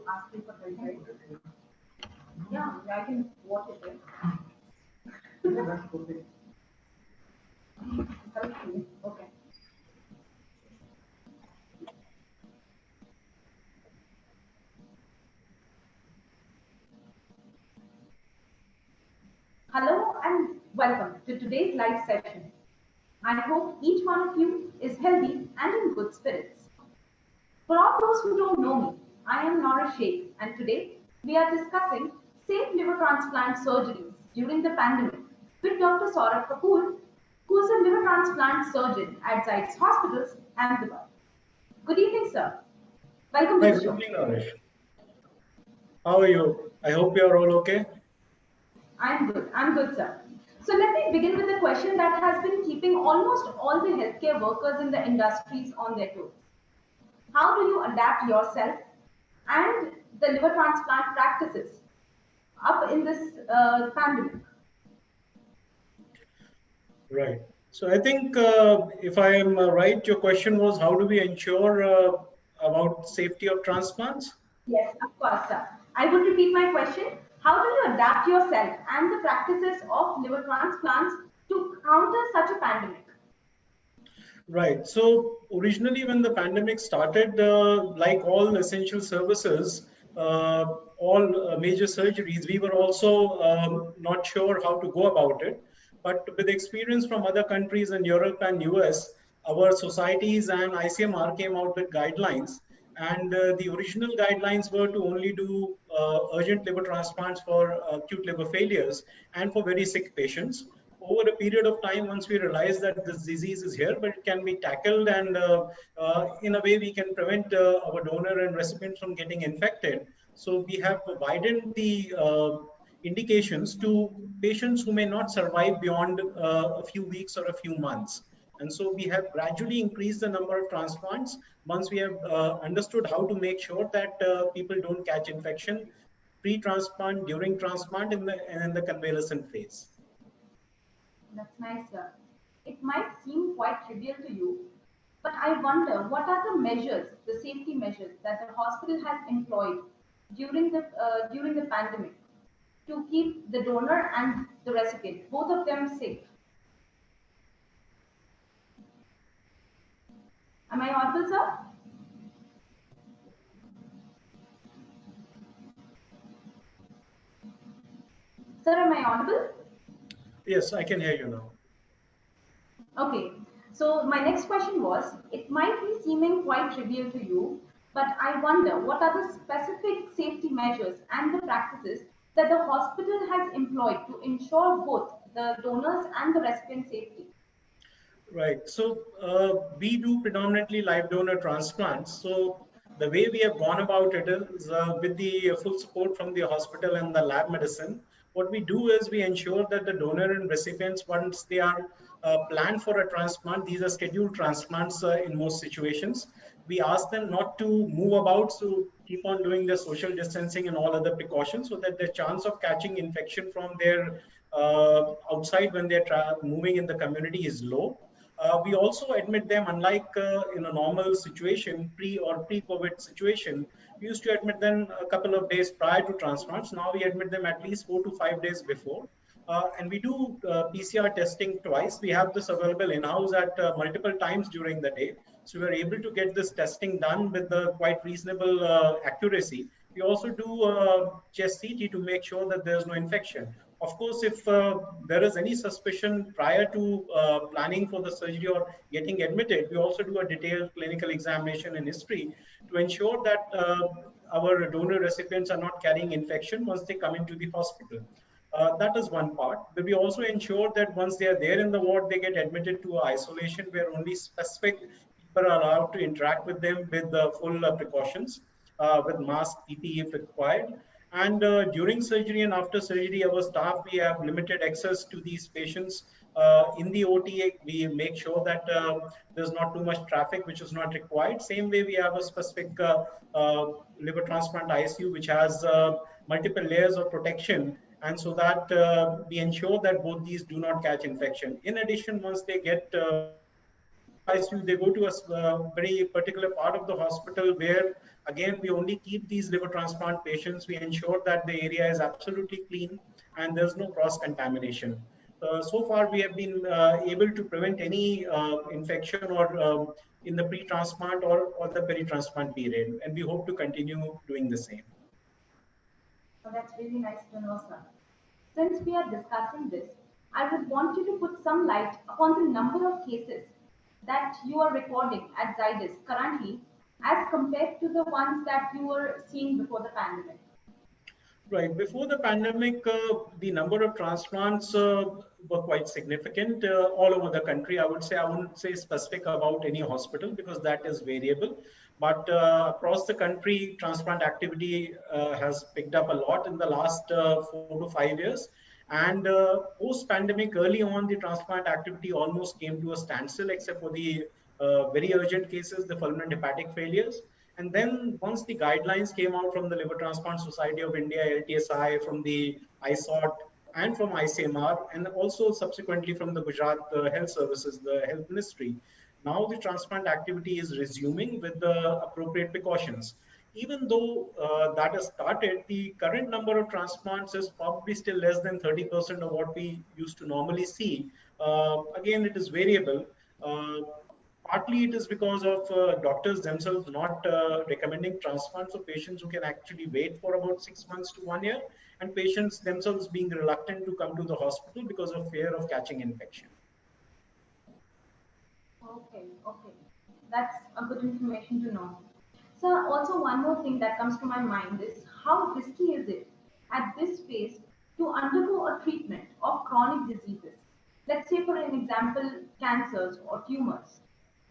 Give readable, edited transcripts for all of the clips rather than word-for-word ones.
asking for help, right? Yeah, I can watch it, right? Okay. Okay. Hello and welcome to today's live session. I hope each one of you is healthy and in good spirits. For all those who don't know me, I am Nora Sheikh, and today we are discussing safe liver transplant surgeries during the pandemic with Dr. Saurabh Kapoor, who is a liver transplant surgeon at Zydus Hospitals, Ahmedabad. Good evening, sir. Welcome to Hi, the good show. evening, Naresh. How are you? I hope you are all okay. I'm good. I'm good, sir. So let me begin with a question that has been keeping almost all the healthcare workers in the industries on their toes. How do you adapt yourself and the liver transplant practices up in this pandemic? Right. So I think if I am right, your question was how do we ensure about safety of transplants? Yes, of course, sir. I will repeat my question. How do you adapt yourself and the practices of liver transplants to counter such a pandemic? Right. So originally, when the pandemic started, like all essential services, uh, all major surgeries, we were also not sure how to go about it. But with experience from other countries in Europe and US, our societies and ICMR came out with guidelines. And the original guidelines were to only do urgent liver transplants for acute liver failures and for very sick patients. Over a period of time, once we realize that this disease is here, but it can be tackled, and in a way, we can prevent our donor and recipient from getting infected. So we have widened the indications to patients who may not survive beyond a few weeks or a few months. And so we have gradually increased the number of transplants once we have understood how to make sure that people don't catch infection pre-transplant, during transplant, and in the convalescent phase. That's nice, sir. It might seem quite trivial to you, but I wonder what are the measures, the safety measures that the hospital has employed during the pandemic to keep the donor and the recipient, both of them safe. Am I audible, sir? Sir, am I audible? Yes, I can hear you now. Okay. So my next question was, it might be seeming quite trivial to you, but I wonder what are the specific safety measures and the practices that the hospital has employed to ensure both the donors and the recipient safety? Right. So we do predominantly live donor transplants. So the way we have gone about it is with the full support from the hospital and the lab medicine. What we do is we ensure that the donor and recipients, once they are planned for a transplant, these are scheduled transplants in most situations. We ask them not to move about, so keep on doing the social distancing and all other precautions, so that the chance of catching infection from their outside when they're moving in the community is low. We also admit them, unlike in a normal situation, pre-COVID situation, we used to admit them a couple of days prior to transplants. Now we admit them at least 4 to 5 days before. And we do PCR testing twice. We have this available in-house at multiple times during the day. So we're able to get this testing done with quite reasonable accuracy. We also do chest CT to make sure that there's no infection. Of course, if there is any suspicion prior to planning for the surgery or getting admitted, we also do a detailed clinical examination and history to ensure that our donor recipients are not carrying infection once they come into the hospital. That is one part. But we also ensure that once they are there in the ward, they get admitted to isolation where only specific people are allowed to interact with them with the full precautions, with mask, PPE if required. And during surgery and after surgery, our staff, we have limited access to these patients. In the OTA, we make sure that there's not too much traffic, which is not required. Same way, we have a specific liver transplant ICU, which has multiple layers of protection. And so that we ensure that both these do not catch infection. In addition, once they get ICU, they go to a very particular part of the hospital where, again, we only keep these liver transplant patients. We ensure that the area is absolutely clean and there's no cross contamination. So far, we have been able to prevent any infection or in the pre-transplant or the peri-transplant period, and we hope to continue doing the same. So that's really nice to know, sir. Since we are discussing this, I would want you to put some light upon the number of cases that you are recording at Zydus currently as compared to the ones that you were seeing before the pandemic. Right. Before the pandemic, the number of transplants were quite significant all over the country. I would say, I wouldn't say specific about any hospital because that is variable. But across the country, transplant activity has picked up a lot in the last 4 to 5 years. And post-pandemic, early on, the transplant activity almost came to a standstill, except for the very urgent cases, the fulminant hepatic failures. And then once the guidelines came out from the Liver Transplant Society of India, LTSI, from the ISOT, and from ICMR, and also subsequently from the Gujarat Health Services, the Health Ministry, now the transplant activity is resuming with the appropriate precautions. Even though that has started, the current number of transplants is probably still less than 30% of what we used to normally see. Again, it is variable. Uh, Partly it is because of doctors themselves not recommending transplants of patients who can actually wait for about 6 months to 1 year, and patients themselves being reluctant to come to the hospital because of fear of catching infection. Okay, okay. That's a good information to know. So, also one more thing that comes to my mind is how risky is it at this phase to undergo a treatment of chronic diseases? Let's say, for an example, cancers or tumors.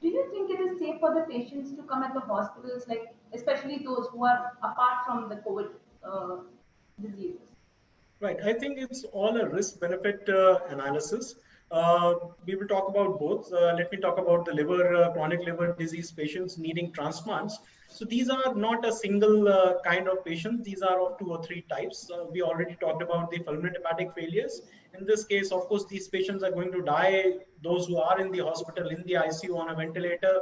Do you think it is safe for the patients to come at the hospitals, like especially those who are apart from the COVID uh, diseases? Right. I think it's all a risk benefit analysis. We will talk about both. Let me talk about the liver, chronic liver disease patients needing transplants. So these are not a single kind of patient. These are of two or three types. We already talked about the fulminant hepatic failures. In this case, of course, these patients are going to die. Those who are in the hospital, in the ICU on a ventilator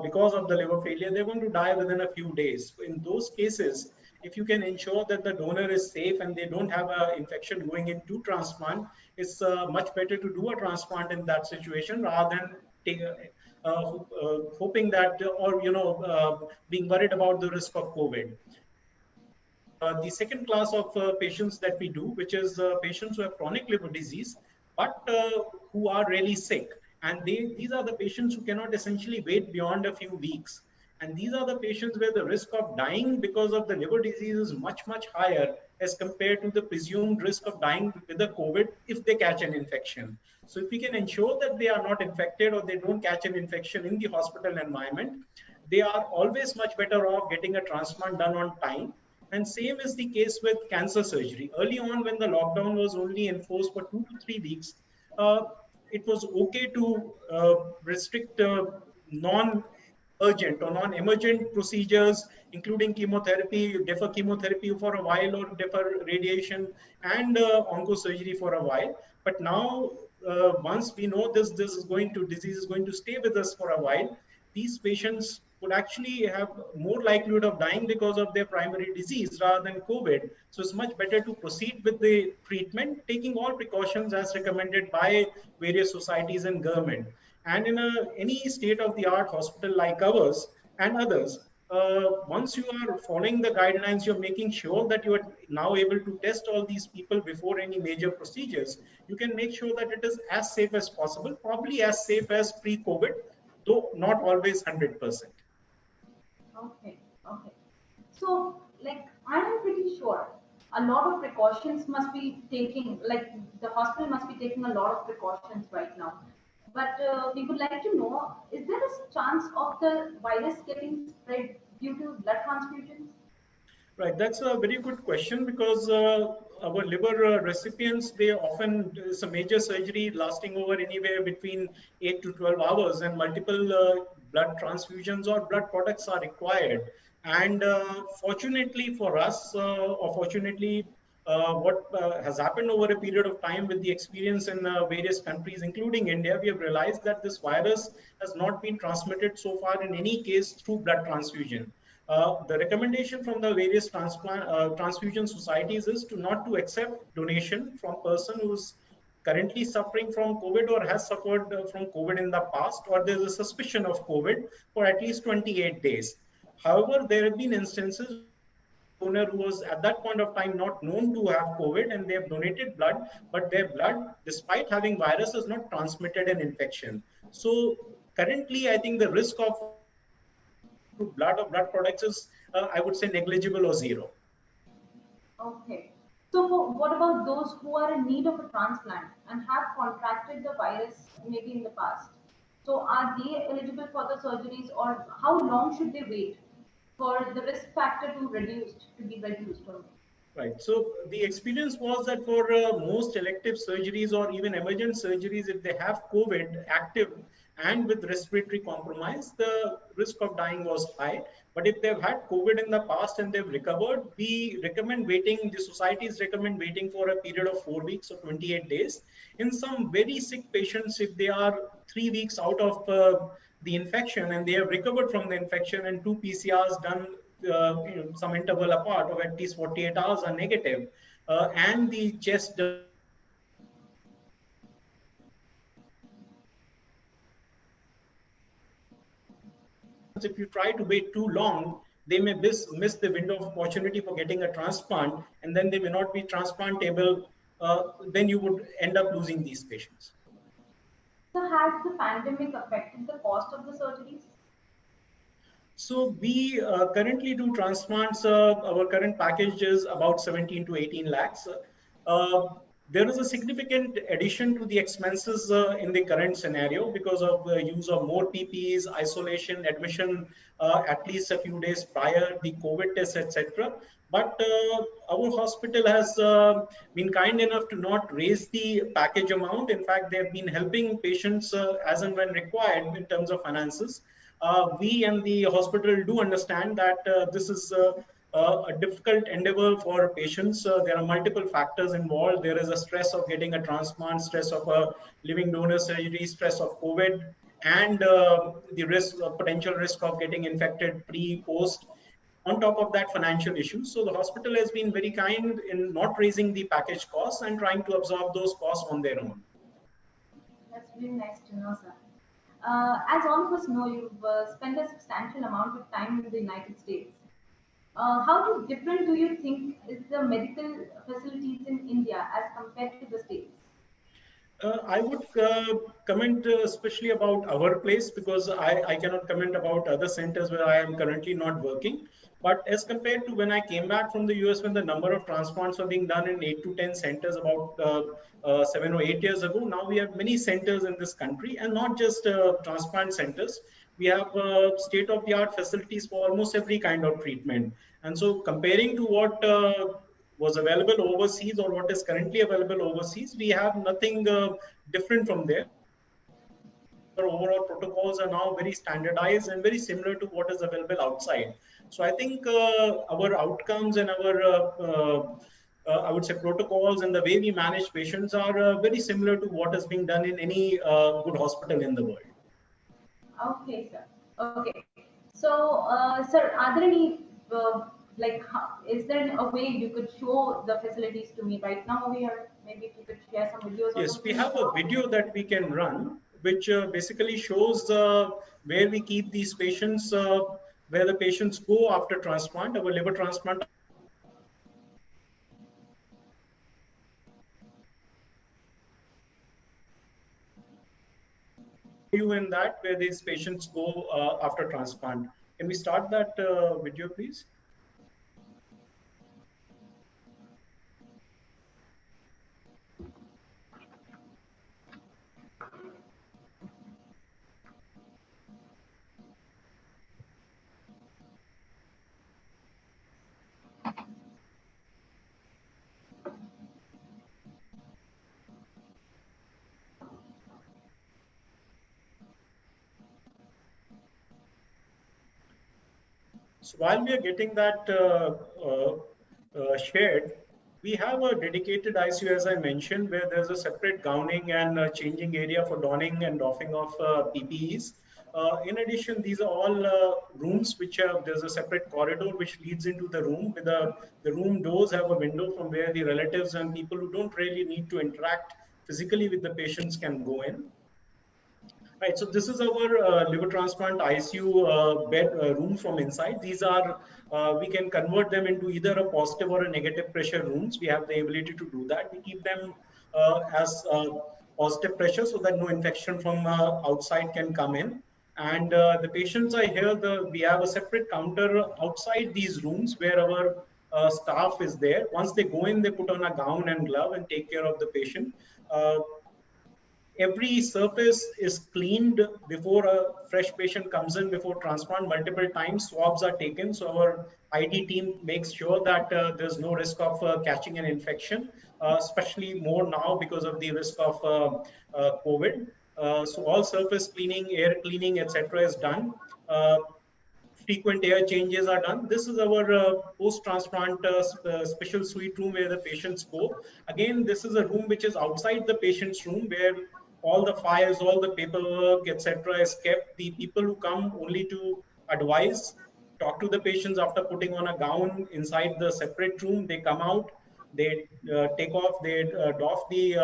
because of the liver failure, they're going to die within a few days. In those cases, if you can ensure that the donor is safe and they don't have an infection going into transplant, it's much better to do a transplant in that situation rather than take, hoping that or being worried about the risk of COVID. The second class of patients that we do, which is patients who have chronic liver disease, but who are really sick. And these are the patients who cannot essentially wait beyond a few weeks. And these are the patients where the risk of dying because of the liver disease is much, much higher as compared to the presumed risk of dying with the COVID if they catch an infection. So if we can ensure that they are not infected or they don't catch an infection in the hospital environment, they are always much better off getting a transplant done on time. And same is the case with cancer surgery. Early on, when the lockdown was only enforced for 2 to 3 weeks, uh, it was okay to restrict non-urgent or non-emergent procedures, including chemotherapy, defer chemotherapy for a while or defer radiation and oncosurgery for a while. But now, once we know this is going to disease is going to stay with us for a while, these patients would actually have more likelihood of dying because of their primary disease rather than COVID. So it's much better to proceed with the treatment, taking all precautions as recommended by various societies and government. And in any state-of-the-art hospital like ours and others, once you are following the guidelines, you're making sure that you are now able to test all these people before any major procedures. You can make sure that it is as safe as possible, probably as safe as pre-COVID, though not always 100%. Okay, okay. So, like, I am pretty sure a lot of precautions must be taking, like, the hospital must be taking a lot of precautions right now. But we would like to know, is there a chance of the virus getting spread due to blood transfusions? Right, that's a very good question because our liver recipients, they often, it's a major surgery lasting over anywhere between 8 to 12 hours, and multiple blood transfusions or blood products are required. And fortunately for us, or fortunately what has happened over a period of time with the experience in various countries, including India, we have realized that this virus has not been transmitted so far in any case through blood transfusion. The recommendation from the various transfusion societies is to not to accept donation from person who's currently suffering from COVID or has suffered from COVID in the past, or there's a suspicion of COVID for at least 28 days. However, there have been instances donor who was at that point of time not known to have COVID and they have donated blood, but their blood, despite having virus, has not transmitted an infection. So currently, I think the risk of blood or blood products is, I would say, negligible or zero. Okay. So what about those who are in need of a transplant and have contracted the virus maybe in the past? So are they eligible for the surgeries, or how long should they wait for the risk factor to be reduced only? Right. So the experience was that for most elective surgeries or even emergent surgeries, if they have COVID active and with respiratory compromise, the risk of dying was high. But if they've had COVID in the past and they've recovered, we recommend waiting, the societies recommend waiting for a period of 4 weeks or 28 days. In some very sick patients, if they are 3 weeks out of the infection and they have recovered from the infection and two PCRs done some interval apart of at least 48 hours are negative, and the chest if you try to wait too long, they may miss the window of opportunity for getting a transplant, and then they may not be transplantable. Then you would end up losing these patients. So has the pandemic affected the cost of the surgeries? So we currently do transplants. Our current package is about 17 to 18 lakhs. Uh, there is a significant addition to the expenses in the current scenario because of the use of more PPEs, isolation, admission at least a few days prior, the COVID tests, etc. But our hospital has been kind enough to not raise the package amount. In fact, they have been helping patients as and when required in terms of finances. We and the hospital do understand that this is a difficult endeavor for patients. There are multiple factors involved. There is a stress of getting a transplant, stress of a living donor surgery, stress of COVID, and the risk, potential risk of getting infected pre-post. On top of that, financial issues. So the hospital has been very kind in not raising the package costs and trying to absorb those costs on their own. That's really nice to know, sir. As all of us know, you've spent a substantial amount of time in the United States. How different do you think is the medical facilities in India as compared to the States? I would comment especially about our place because I cannot comment about other centers where I am currently not working. But as compared to when I came back from the US, when the number of transplants were being done in 8 to 10 centers about 7 or 8 years ago, now we have many centers in this country, and not just transplant centers. We have state-of-the-art facilities for almost every kind of treatment. And so comparing to what was available overseas or what is currently available overseas, we have nothing different from there. Our overall protocols are now very standardized and very similar to what is available outside. So I think our outcomes and our I would say protocols and the way we manage patients are very similar to what is being done in any good hospital in the world. Okay, sir. Okay. So, sir, are there any is there a way you could show the facilities to me right now over here? Maybe if you could share some videos or Yes, we something. have a video that we can run, which basically shows where we keep these patients, where the patients go after transplant, our liver transplant. You in that where these patients go after transplant. Can we start that video, please? So while we are getting that shared, We have a dedicated ICU, as I mentioned, where there's a separate gowning and changing area for donning and doffing of PPEs. In addition, these are all rooms which have, there's a separate corridor which leads into the room. With the room doors have a window from where the relatives and people who don't really need to interact physically with the patients can go in. Right, so this is our liver transplant ICU bed room from inside. These are, we can convert them into either a positive or a negative pressure rooms. We have the ability to do that. We keep them as positive pressure so that no infection from outside can come in. And the patients are here, we have a separate counter outside these rooms where our staff is there. Once they go in, they put on a gown and glove and take care of the patient. Every surface is cleaned before a fresh patient comes in. Before transplant, multiple times swabs are taken, so our ID team makes sure that there's no risk of catching an infection, especially more now because of the risk of COVID. So all surface cleaning, air cleaning, etc. is done. Frequent air changes are done. This is our post-transplant special suite room where the patients go. Again, this is a room which is outside the patient's room where all the files, all the paperwork, etc. is kept. The people who come only to advise, talk to the patients after putting on a gown inside the separate room. They come out, they take off, they doff the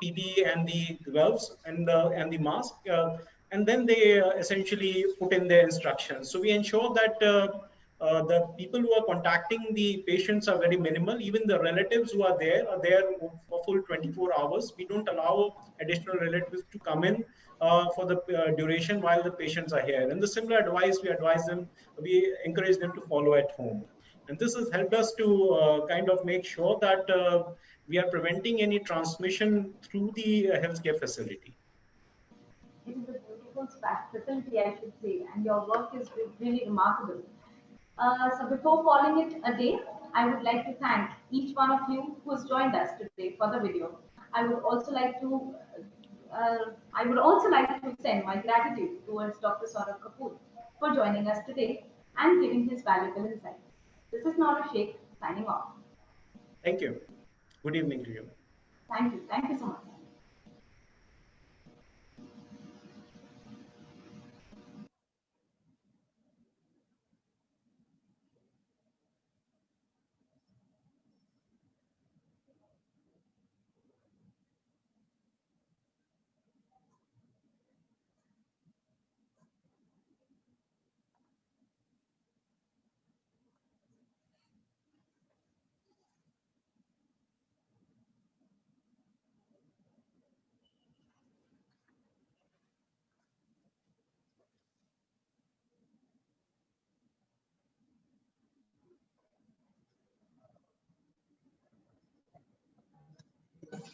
PPE and the gloves and the mask. And then they essentially put in their instructions. So we ensure that the people who are contacting the patients are very minimal. Even the relatives who are there for full 24 hours. We don't allow additional relatives to come in for the duration while the patients are here. And the similar advice we encourage them to follow at home. And this has helped us to kind of make sure that we are preventing any transmission through the healthcare facility. It is a beautiful facility, I should say, and your work is really remarkable. So before calling it a day, I would like to thank each one of you who has joined us today for the video. I would also like to send my gratitude towards Dr. Saurabh Kapoor for joining us today and giving his valuable insights. This is Nora Sheikh signing off. Thank you. Good evening to you. Thank you. Thank you so much.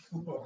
Super.